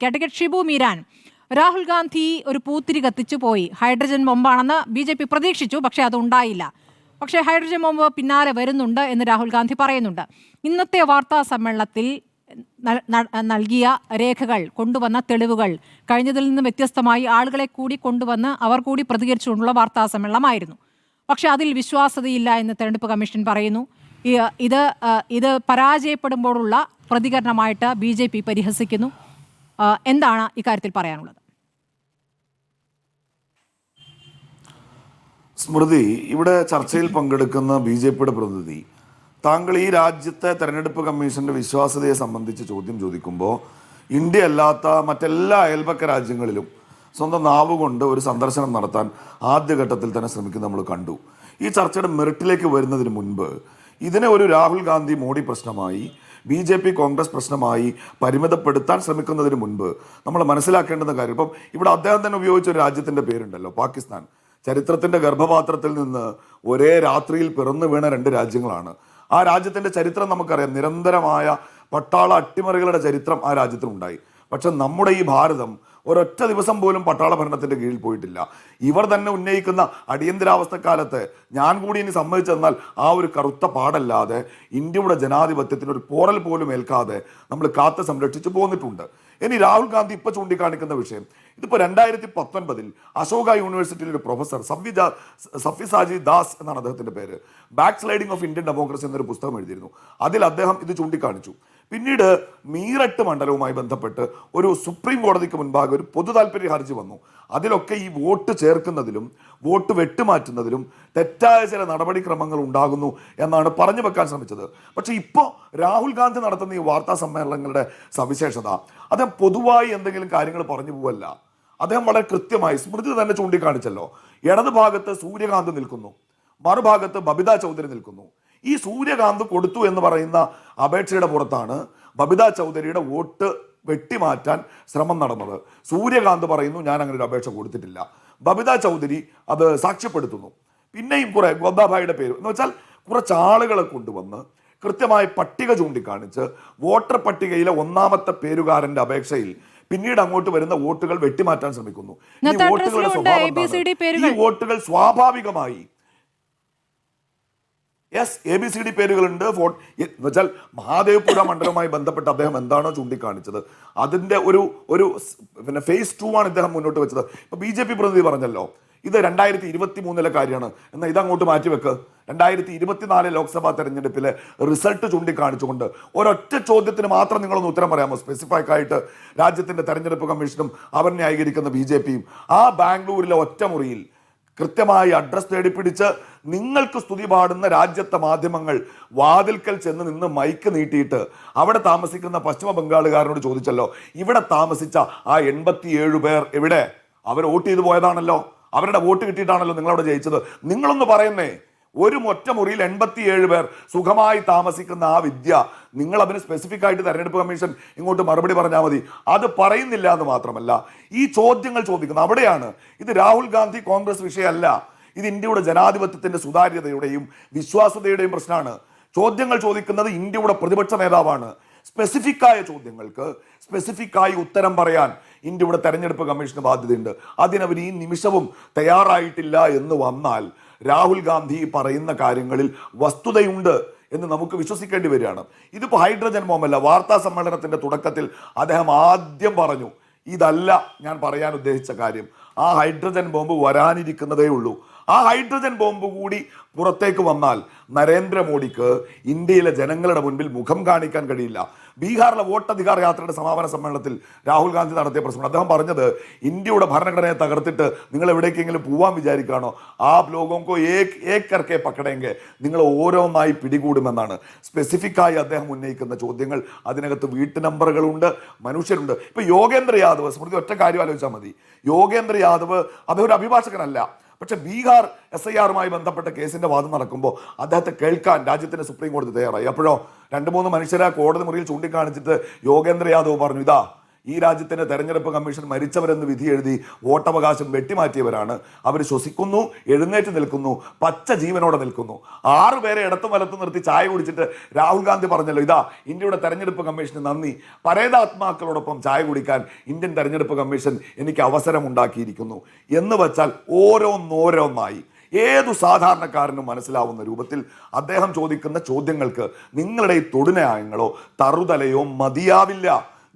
കാറ്റഗറ്റ് ഷിബു മീരാൻ, രാഹുൽ ഗാന്ധി ഒരു പൂത്തിരി കത്തിച്ചു പോയി, ഹൈഡ്രജൻ ബോംബാണെന്ന് BJP പ്രതീക്ഷിച്ചു, പക്ഷേ അത് ഉണ്ടായില്ല. പക്ഷേ ഹൈഡ്രജൻ ബോംബ് പിന്നാലെ വരുന്നുണ്ട് എന്ന് രാഹുൽ ഗാന്ധി പറയുന്നുണ്ട്. ഇന്നത്തെ വാർത്താ സമ്മേളനത്തിൽ നൽകിയ രേഖകൾ, കൊണ്ടുവന്ന തെളിവുകൾ കഴിഞ്ഞതിൽ നിന്ന് വ്യത്യസ്തമായി ആളുകളെ കൂടി കൊണ്ടുവന്ന് അവർ കൂടി പ്രതികരിച്ചുകൊണ്ടുള്ള വാർത്താ സമ്മേളനമായിരുന്നു. പക്ഷെ അതിൽ വിശ്വാസ്യതയില്ല എന്ന് തെരഞ്ഞെടുപ്പ് കമ്മീഷൻ പറയുന്നു. ഇത് പരാജയപ്പെടുമ്പോഴുള്ള പ്രതികരണമായിട്ട് BJP പരിഹസിക്കുന്നു. എന്താണ് ഇക്കാര്യത്തിൽ പറയാനുള്ളത്? സ്മൃതി, ഇവിടെ ചർച്ചയിൽ പങ്കെടുക്കുന്ന BJPയുടെ പ്രതിനിധി താങ്കൾ ഈ രാജ്യത്തെ തെരഞ്ഞെടുപ്പ് കമ്മീഷന്റെ വിശ്വാസ്യതയെ സംബന്ധിച്ച് ചോദ്യം ചോദിക്കുമ്പോൾ ഇന്ത്യ അല്ലാത്ത മറ്റെല്ലാ അയൽപക്ക രാജ്യങ്ങളിലും സ്വന്തം നാവുകൊണ്ട് ഒരു സന്ദർശനം നടത്താൻ ആദ്യഘട്ടത്തിൽ തന്നെ ശ്രമിക്കുന്നത് നമ്മൾ കണ്ടു. ഈ ചർച്ചയുടെ മെറിറ്റിലേക്ക് വരുന്നതിന് മുൻപ് ഇതിനെ ഒരു രാഹുൽ ഗാന്ധി മോഡി പ്രശ്നമായി, BJP കോൺഗ്രസ് പ്രശ്നമായി പരിമിതപ്പെടുത്താൻ ശ്രമിക്കുന്നതിന് മുൻപ് നമ്മൾ മനസ്സിലാക്കേണ്ടുന്ന കാര്യം, ഇപ്പം ഇവിടെ അദ്ദേഹം തന്നെ ഉപയോഗിച്ച ഒരു രാജ്യത്തിൻ്റെ പേരുണ്ടല്ലോ, പാകിസ്ഥാൻ. ചരിത്രത്തിൻ്റെ ഗർഭപാത്രത്തിൽ നിന്ന് ഒരേ രാത്രിയിൽ പിറന്നു വീണ രണ്ട് രാജ്യങ്ങളാണ്. ആ രാജ്യത്തിൻ്റെ ചരിത്രം നമുക്കറിയാം. നിരന്തരമായ പട്ടാള അട്ടിമറികളുടെ ചരിത്രം ആ രാജ്യത്തിനുണ്ടായി. പക്ഷെ നമ്മുടെ ഈ ഭാരതം ഒരൊറ്റ ദിവസം പോലും പട്ടാള ഭരണത്തിൻ്റെ കീഴിൽ പോയിട്ടില്ല. ഇവർ തന്നെ ഉന്നയിക്കുന്ന അടിയന്തരാവസ്ഥ കാലത്ത് ഞാൻ കൂടി ഇനി സമ്മതിച്ചു തന്നാൽ ആ ഒരു കറുത്ത പാടല്ലാതെ ഇന്ത്യയുടെ ജനാധിപത്യത്തിന് ഒരു പോറൽ പോലും ഏൽക്കാതെ നമ്മൾ കാത്ത് സംരക്ഷിച്ചു പോന്നിട്ടുണ്ട്. ഇനി രാഹുൽ ഗാന്ധി ഇപ്പോൾ ചൂണ്ടിക്കാണിക്കുന്ന വിഷയം, ഇതിപ്പോൾ 2019 അശോക യൂണിവേഴ്സിറ്റിയിലെ ഒരു പ്രൊഫസർ സഫ്യസാജി ദാസ് എന്നാണ് അദ്ദേഹത്തിൻ്റെ പേര്, back sliding of Indian democracy എന്നൊരു പുസ്തകം എഴുതിയിരുന്നു. അതിൽ അദ്ദേഹം ഇത് ചൂണ്ടിക്കാണിച്ചു. പിന്നീട് മീററ്റ് മണ്ഡലവുമായി ബന്ധപ്പെട്ട് ഒരു സുപ്രീം കോടതിക്ക് മുൻപാകെ ഒരു പൊതു താല്പര്യ ഹർജി വന്നു. അതിലൊക്കെ ഈ വോട്ട് ചേർക്കുന്നതിലും വോട്ട് വെട്ടുമാറ്റുന്നതിലും തെറ്റായ ചില നടപടിക്രമങ്ങൾ ഉണ്ടാകുന്നു എന്നാണ് പറഞ്ഞു വെക്കാൻ ശ്രമിച്ചത്. പക്ഷേ ഇപ്പോൾ രാഹുൽ ഗാന്ധി നടത്തുന്ന ഈ വാർത്താ സമ്മേളനങ്ങളുടെ സവിശേഷത, അദ്ദേഹം പൊതുവായി എന്തെങ്കിലും കാര്യങ്ങൾ പറഞ്ഞു പോവല്ല. അദ്ദേഹം വളരെ കൃത്യമായി, സ്മൃതി തന്നെ ചൂണ്ടിക്കാണിച്ചല്ലോ, ഇടത് ഭാഗത്ത് സൂര്യകാന്ത് നിൽക്കുന്നു, മറുഭാഗത്ത് ബബിത ചൗധരി നിൽക്കുന്നു. ഈ സൂര്യകാന്ത് കൊടുത്തു എന്ന് പറയുന്ന അപേക്ഷയുടെ പുറത്താണ് ബബിത ചൗധരിയുടെ വോട്ട് വെട്ടിമാറ്റാൻ ശ്രമം നടന്നത്. സൂര്യകാന്ത് പറയുന്നു ഞാൻ അങ്ങനെ ഒരു അപേക്ഷ കൊടുത്തിട്ടില്ല. ബബിത ചൗധരി അത് സാക്ഷ്യപ്പെടുത്തുന്നു. പിന്നെയും കുറെ ഗോദാഭായിയുടെ പേര് എന്ന് വെച്ചാൽ കുറച്ച് ആളുകളെ കൊണ്ടുവന്ന് കൃത്യമായി പട്ടിക ചൂണ്ടിക്കാണിച്ച് വോട്ടർ പട്ടികയിലെ ഒന്നാമത്തെ പേരുകാരന്റെ അപേക്ഷയിൽ പിന്നീട് അങ്ങോട്ട് വരുന്ന വോട്ടുകൾ വെട്ടിമാറ്റാൻ ശ്രമിക്കുന്നു. ഈ വോട്ടുകളുടെ സ്വഭാവം, ഈ വോട്ടുകൾ സ്വാഭാവികമായി ABCD പേരുകളുണ്ട്. എന്നുവെച്ചാൽ മഹാദേവ്പുര മണ്ഡലവുമായി ബന്ധപ്പെട്ട് അദ്ദേഹം എന്താണോ ചൂണ്ടിക്കാണിച്ചത് അതിന്റെ ഒരു ഫേസ് 2 ആണ് ഇദ്ദേഹം മുന്നോട്ട് വെച്ചത്. ഇപ്പൊ BJP പ്രതിനിധി പറഞ്ഞല്ലോ ഇത് 2023 കാര്യമാണ്, എന്നാൽ ഇതങ്ങോട്ട് മാറ്റിവെക്ക്. 2024 ലോക്സഭാ തെരഞ്ഞെടുപ്പിലെ റിസൾട്ട് ചൂണ്ടിക്കാണിച്ചുകൊണ്ട് ഒരൊറ്റ ചോദ്യത്തിന് മാത്രം നിങ്ങളൊന്ന് ഉത്തരം പറയാമോ? സ്പെസിഫിക് ആയിട്ട് രാജ്യത്തിന്റെ തെരഞ്ഞെടുപ്പ് കമ്മീഷനും അവർ ന്യായീകരിക്കുന്ന BJPയും ആ ബാംഗ്ലൂരിലെ ഒറ്റമുറിയിൽ കൃത്യമായി അഡ്രസ് തേടിപ്പിടിച്ച് നിങ്ങൾക്ക് സ്തുതി പാടുന്ന രാജ്യത്തെ മാധ്യമങ്ങൾ വാതിൽക്കൽ ചെന്ന് നിന്ന് മൈക്ക് നീട്ടിയിട്ട് അവിടെ താമസിക്കുന്ന പശ്ചിമ ബംഗാളുകാരനോട് ചോദിച്ചല്ലോ, ഇവിടെ താമസിച്ച ആ 87 പേർ എവിടെ? അവർ വോട്ട് ചെയ്തു പോയതാണല്ലോ, അവരുടെ വോട്ട് കിട്ടിയിട്ടാണല്ലോ നിങ്ങളവിടെ ജയിച്ചത്. നിങ്ങളൊന്ന് പറയുന്നേ, ഒരു ഒറ്റ മുറിയിൽ 87 പേർ സുഖമായി താമസിക്കുന്ന ആ വിദ്യ നിങ്ങൾ അതിന് സ്പെസിഫിക് ആയിട്ട് തെരഞ്ഞെടുപ്പ് കമ്മീഷൻ ഇങ്ങോട്ട് മറുപടി പറഞ്ഞാൽ മതി. അത് പറയുന്നില്ല എന്ന് മാത്രമല്ല, ഈ ചോദ്യങ്ങൾ ചോദിക്കുന്നത് അവിടെയാണ്. ഇത് രാഹുൽ ഗാന്ധി കോൺഗ്രസ് വിഷയമല്ല, ഇത് ഇന്ത്യയുടെ ജനാധിപത്യത്തിന്റെ സുതാര്യതയുടെയും വിശ്വാസ്യതയുടെയും പ്രശ്നമാണ്. ചോദ്യങ്ങൾ ചോദിക്കുന്നത് ഇന്ത്യയുടെ പ്രതിപക്ഷ നേതാവാണ്. സ്പെസിഫിക്കായ ചോദ്യങ്ങൾക്ക് സ്പെസിഫിക്കായി ഉത്തരം പറയാൻ ഇന്ത്യയുടെ തെരഞ്ഞെടുപ്പ് കമ്മീഷന് ബാധ്യതയുണ്ട്. അതിനവർ ഈ നിമിഷവും തയ്യാറായിട്ടില്ല എന്ന് വന്നാൽ രാഹുൽ ഗാന്ധി പറയുന്ന കാര്യങ്ങളിൽ വസ്തുതയുണ്ട് എന്ന് നമുക്ക് വിശ്വസിക്കേണ്ടി വരികയാണ്. ഇതിപ്പോൾ ഹൈഡ്രജൻ ബോംബല്ല. വാർത്താ സമ്മേളനത്തിന്റെ തുടക്കത്തിൽ അദ്ദേഹം ആദ്യം പറഞ്ഞു, ഇതല്ല ഞാൻ പറയാൻ ഉദ്ദേശിച്ച കാര്യം, ആ ഹൈഡ്രജൻ ബോംബ് വരാനിരിക്കുന്നതേ ഉള്ളൂ. ആ ഹൈഡ്രജൻ ബോംബ് കൂടി പുറത്തേക്ക് വന്നാൽ നരേന്ദ്രമോദിക്ക് ഇന്ത്യയിലെ ജനങ്ങളുടെ മുൻപിൽ മുഖം കാണിക്കാൻ കഴിയില്ല. ബീഹാറിലെ വോട്ടധികാർ യാത്രയുടെ സമാപന സമ്മേളനത്തിൽ രാഹുൽ ഗാന്ധി നടത്തിയ പ്രശ്നം അദ്ദേഹം പറഞ്ഞത്, ഇന്ത്യയുടെ ഭരണഘടനയെ തകർത്തിട്ട് നിങ്ങൾ എവിടേക്കെങ്കിലും പോവാൻ വിചാരിക്കുകയാണോ, ആ ലോകോങ്കോ ഏക്കർക്കെ പക്കടെങ്കിൽ നിങ്ങൾ ഓരോന്നായി പിടികൂടുമെന്നാണ്. സ്പെസിഫിക്കായി അദ്ദേഹം ഉന്നയിക്കുന്ന ചോദ്യങ്ങൾ, അതിനകത്ത് വീട്ടു നമ്പറുകളുണ്ട്, മനുഷ്യരുണ്ട്. ഇപ്പൊ യോഗേന്ദ്ര യാദവ്, സ്മൃതി ഒറ്റ കാര്യം ആലോചിച്ചാൽ മതി, യോഗേന്ദ്ര യാദവ് അദ്ദേഹം ഒരു അഭിഭാഷകനല്ല, പക്ഷെ ബീഹാർ SIR ബന്ധപ്പെട്ട കേസിന്റെ വാദം നടക്കുമ്പോൾ അദ്ദേഹത്തെ കേൾക്കാൻ രാജ്യത്തിന്റെ സുപ്രീം കോടതി തയ്യാറായി. അപ്പോഴോ 2-3 മനുഷ്യരെ കോടതി മുറിയിൽ ചൂണ്ടിക്കാണിച്ചിട്ട് യോഗേന്ദ്ര യാദവ് പറഞ്ഞു, ഇതാ ഈ രാജ്യത്തിന്റെ തെരഞ്ഞെടുപ്പ് കമ്മീഷൻ മരിച്ചവരെന്ന് വിധി എഴുതി വോട്ടവകാശം വെട്ടിമാറ്റിയവരാണ്. അവർ ശ്വസിക്കുന്നു, എഴുന്നേറ്റ് നിൽക്കുന്നു, പച്ച ജീവനോടെ നിൽക്കുന്നു. 6 പേരെ ഇടത്തും വലത്തും നിർത്തി ചായ കുടിച്ചിട്ട് രാഹുൽ ഗാന്ധി പറഞ്ഞല്ലോ, ഇതാ ഇന്ത്യയുടെ തെരഞ്ഞെടുപ്പ് കമ്മീഷന് നന്ദി, പരേതാത്മാക്കളോടൊപ്പം ചായ കുടിക്കാൻ ഇന്ത്യൻ തെരഞ്ഞെടുപ്പ് കമ്മീഷൻ എനിക്ക് അവസരം ഉണ്ടാക്കിയിരിക്കുന്നു എന്ന് വച്ചാൽ ഓരോന്നോരോന്നായി ഏതു സാധാരണക്കാരനും മനസ്സിലാവുന്ന രൂപത്തിൽ അദ്ദേഹം ചോദിക്കുന്ന ചോദ്യങ്ങൾക്ക് നിങ്ങളുടെ ഈ തൊടുന്യായങ്ങളോ തറുതലയോ മതിയാവില്ല.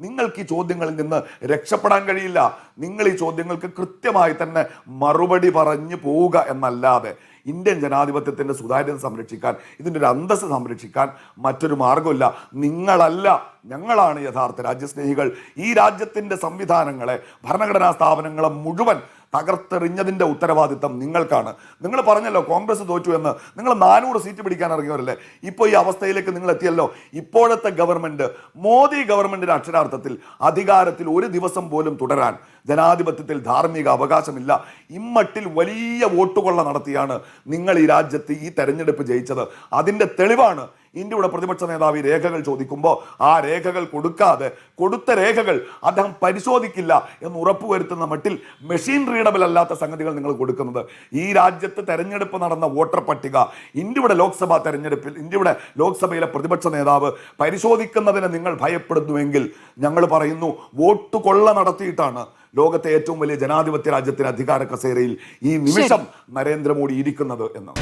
നിങ്ങൾക്ക് ഈ ചോദ്യങ്ങളിൽ നിന്ന് രക്ഷപ്പെടാൻ കഴിയില്ല. നിങ്ങൾ ഈ ചോദ്യങ്ങൾക്ക് കൃത്യമായി തന്നെ മറുപടി പറഞ്ഞു പോവുക എന്നല്ലാതെ ഇന്ത്യൻ ജനാധിപത്യത്തിൻ്റെ സുതാര്യത സംരക്ഷിക്കാൻ, ഇതിൻ്റെ ഒരു അന്തസ്സ് സംരക്ഷിക്കാൻ മറ്റൊരു മാർഗമില്ല. നിങ്ങളല്ല, ഞങ്ങളാണ് യഥാർത്ഥ രാജ്യസ്നേഹികൾ. ഈ രാജ്യത്തിൻ്റെ സംവിധാനങ്ങളെ, ഭരണഘടനാ സ്ഥാപനങ്ങളെ മുഴുവൻ തകർത്തെറിഞ്ഞതിൻ്റെ ഉത്തരവാദിത്തം നിങ്ങൾക്കാണ്. നിങ്ങൾ പറഞ്ഞല്ലോ കോൺഗ്രസ് തോറ്റു എന്ന്. നിങ്ങൾ 400 സീറ്റ് പിടിക്കാൻ ഇറങ്ങിയവരല്ലേ? ഇപ്പോൾ ഈ അവസ്ഥയിലേക്ക് നിങ്ങൾ എത്തിയല്ലോ. ഇപ്പോഴത്തെ ഗവൺമെൻറ്, മോദി ഗവൺമെൻറ്റിന് അക്ഷരാർത്ഥത്തിൽ അധികാരത്തിൽ ഒരു ദിവസം പോലും തുടരാൻ ജനാധിപത്യത്തിൽ ധാർമ്മിക അവകാശമില്ല. ഇമ്മട്ടിൽ വലിയ വോട്ടുകൊള്ള നടത്തിയാണ് നിങ്ങൾ ഈ രാജ്യത്ത് ഈ തെരഞ്ഞെടുപ്പ് ജയിച്ചത്. അതിൻ്റെ തെളിവാണ് ഇന്ത്യയുടെ പ്രതിപക്ഷ നേതാവ് ഈ രേഖകൾ ചോദിക്കുമ്പോൾ ആ രേഖകൾ കൊടുക്കാതെ, കൊടുത്ത രേഖകൾ അദ്ദേഹം പരിശോധിക്കില്ല എന്ന് ഉറപ്പുവരുത്തുന്ന മട്ടിൽ മെഷീൻ റീഡബിൾ അല്ലാത്ത സംഗതികൾ നിങ്ങൾ കൊടുക്കുന്നത്. ഈ രാജ്യത്ത് തെരഞ്ഞെടുപ്പ് നടന്ന വോട്ടർ പട്ടിക ഇന്ത്യയുടെ ലോക്സഭാ തെരഞ്ഞെടുപ്പിൽ, ഇന്ത്യയുടെ ലോക്സഭയിലെ പ്രതിപക്ഷ നേതാവ് പരിശോധിക്കുന്നതിന് നിങ്ങൾ ഭയപ്പെടുന്നുവെങ്കിൽ ഞങ്ങൾ പറയുന്നു, വോട്ട് കൊള്ള നടത്തിയിട്ടാണ് ലോകത്തെ ഏറ്റവും വലിയ ജനാധിപത്യ രാജ്യത്തിന് അധികാര കസേരയിൽ ഈ നിമിഷം നരേന്ദ്രമോദി ഇരിക്കുന്നത് എന്ന്.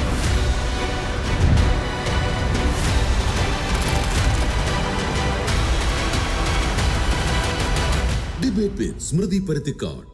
Debate with Smriti Parathikkad.